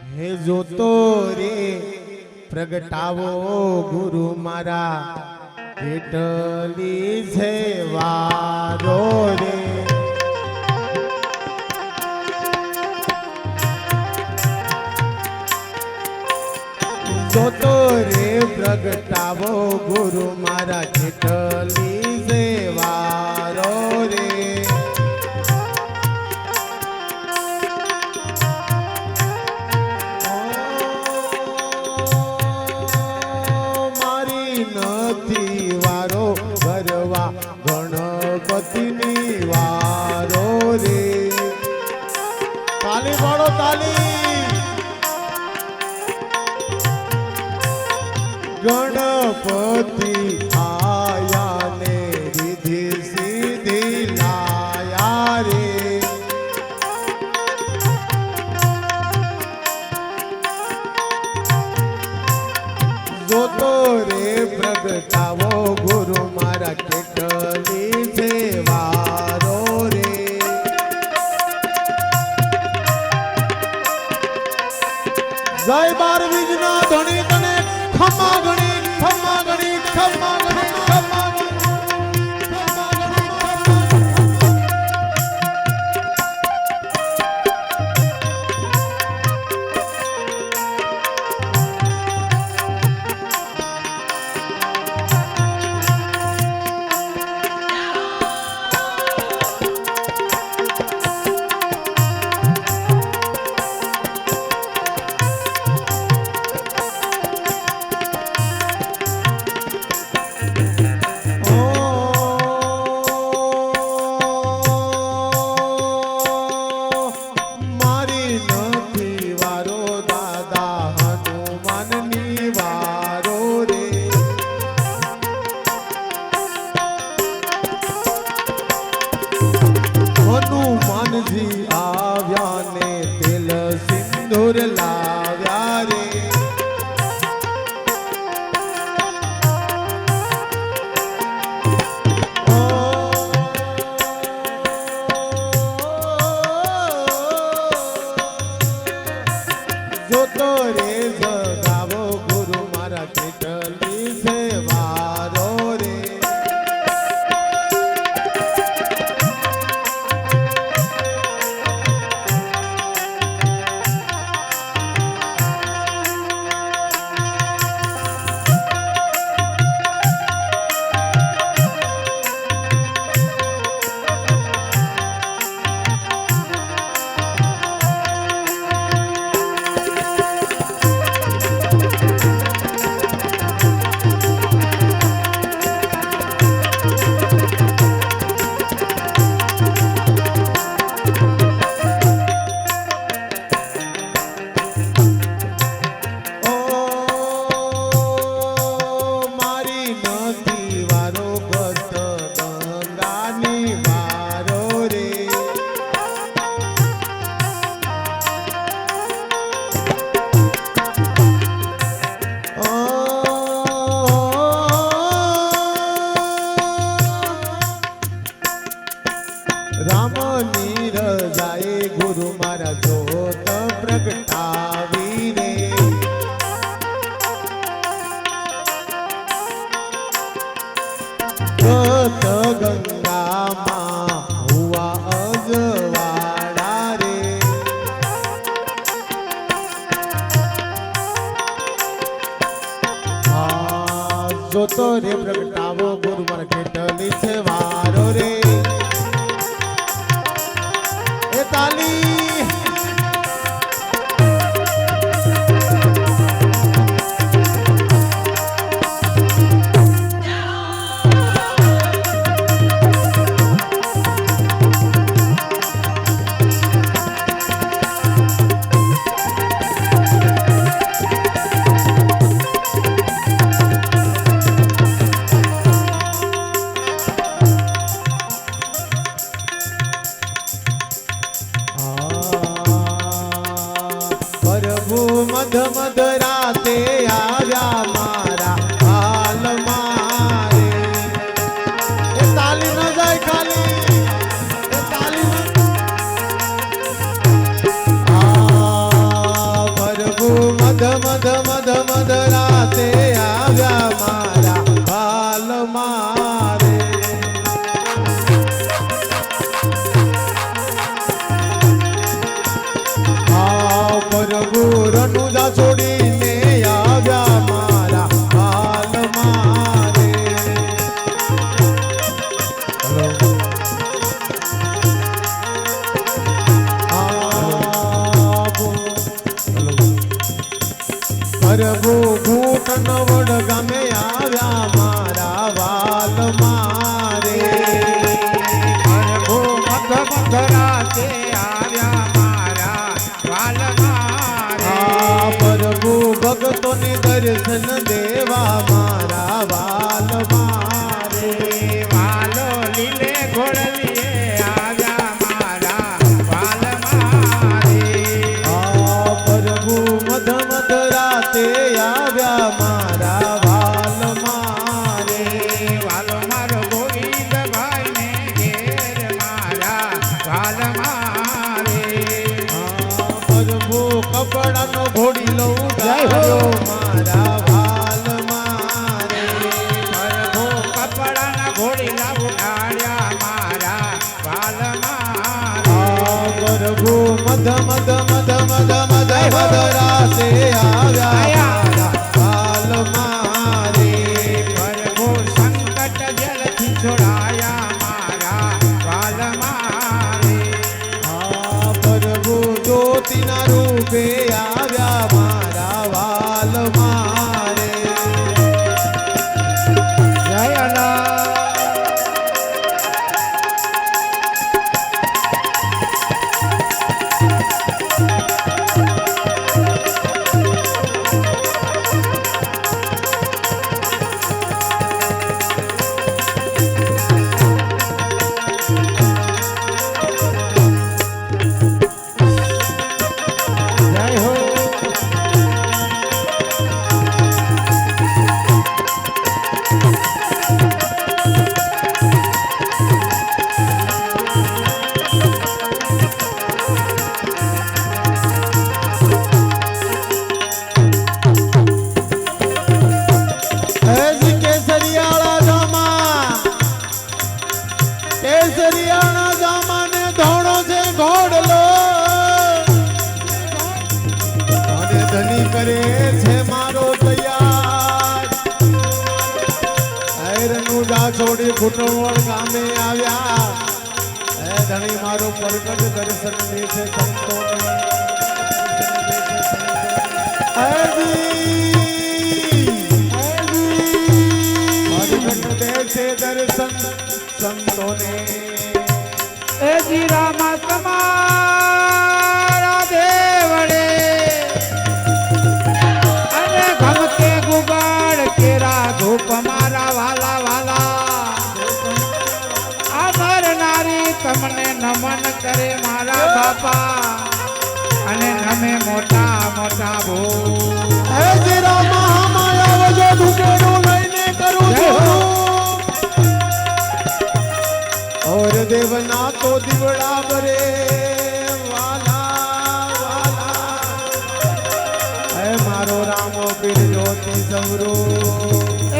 હે જોતો રે પ્રગટાવો ગુરુ મારા કેટલી છે વારો રે જોતો રે પ્રગટાવો ગુરુ મારા કેટલી છે વારો રે નથી વારો ભરવા ગણપતિની વારો રે તાલી પાડો તાલી ગણપતિ આયા ને રીધિ સીધી લાયા રે જોતો રે પ્રગટાવો ગુરુ મારા કેટલી છે વારો રે જય બાર બીજના ધણી તને ખમા ગણી ખમા ગણી ખમા ગણી ખમા હનુમાનજી આવ્યા ને તેલ સિંદૂર લાવ્યા રે જોતો રે જગાવો ગુરુ મારા કેટલી છે વારો રે રામની રજાએ ગુરુ મારા જોત પ્રગટાવી રે ગત ગંગામાં હુઆ અજવાળા રે જોતો રે પ્રગટાવો ગુરુ મારા કેટલી છે વારો રે તાલી મધ મધ રાતે આવ્યા મારા હાલ મારે એ તાલી ન જાય ખાલી એ તાલી પ્રભુ રનુજા છોડીને આવ્યા મારા હાલ મારે. પ્રભુ ઘૂંટણ વડ ગામે આવ્યા મારા વાલ મારે. પ્રભુ મધરાતે આવ્યા મારા વાલ મારે. પ્રભુ ભક્તોને દર્શન દેવા મારા વાલ મારે. વાલો લીલે ઘોડલીએ આવ્યા મારા વાલ મારે. પ્રભુ મધરાતે આવ્યા મારા વાલ મારે. વાલો મારો ગોવિંદભાઈ ને ઘેર મારા વાલ મારે. પ્રભુ કપડાનો ઘોડીલો ઉડાડ્યો મારા વાલ મારે. પ્રભુ કપડાના ઘોડીલા ઉડાડ્યા મારા વાલ મારે. પ્રભુ મધરાતે આવ્યા મારા વાલ મારે. પ્રભુ સંકટ જલથી છોડાયા મારા વાલ મારે. પ્રભુ જ્યોતિના રૂપે આવ્યા મારા વાલ મારે. જય અલ્લાહ. જય હો. કેસરિયાળા જામા, કેસરિયાળા જામાને ધોણો છે ઘોડલો અને ધની કરે છે મારો તૈયાર. નું ડા છોડી ફૂટવળ ગામે આવ્યા. ધણી મારો પ્રગટ દર્શન દે છે સંતોને. દર્શન સંતોને. એ જી રામા તમારા દેવડે અને ગમતે ગુગાડ કેરા ધૂપ મારા વાલા વાલા. આ મરનારી તમને નમન કરે મારા બાપા અને નમે મોટા મોટા ભૂ. હે જી રામા માયા વજો ધૂપેડો લઈને કરું છું. और देवना तो दिवड़ा बरे वाला वाला. है मारो रामो पीर ज्योति सवरो.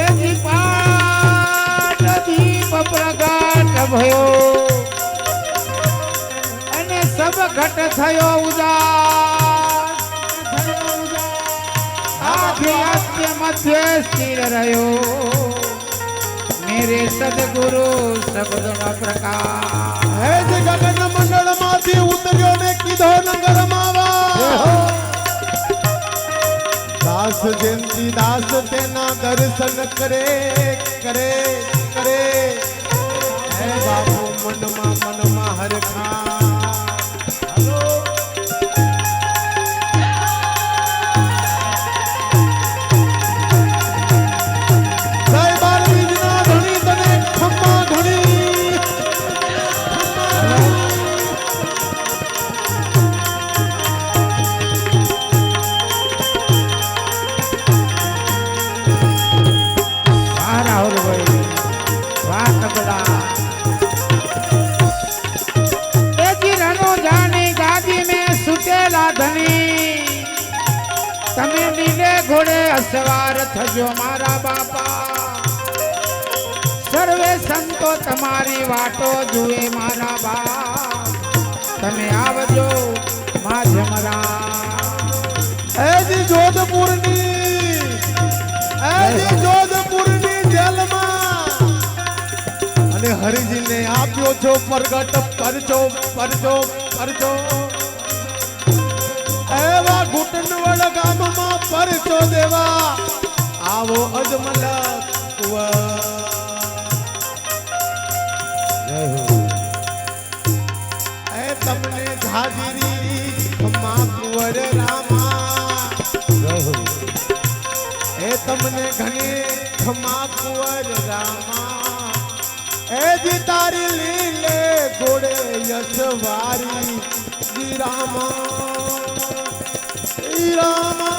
એ જી પાટ દીપ પ્રગટ ભયો અને સબ ઘટ થયો ઉદાસ. આખી આસ્તે મધ્ય સ્થિર રહ્યો મેરે સદગુરુ શબ્દનો પ્રકાશ. હે જે ગગન મંડળ માંથી ઉતર્યો ને કીધો નગર માવા. દાસ જયંતી દાસ તેના દર્શન કરે કરે કરે. હે બાપુ મનમાં હરખા. તમે નીલે ઘોડે અસવાર થજો મારા બાપા. સર્વે સંતો તમારી વાટો જુએ મારા બાપ. તમે આવજો માધ્યમરા. જોધપુરની એની જોધપુરની જેલમાં અને હરિજીને આપ્યો છો પ્રગટ પરચો પરચો પરચો એવા ઘૂંટણવડ ગામમાં પરચો દેવા આવો અજમલ કુંવર. એ તમને ઝાઝરી ખમા કુંવર રામા એ તમને ઘણી ખમા કુંવર રામા એ જી તારી લીલે ઘોડે યશવારી જી રામા ઈ રામા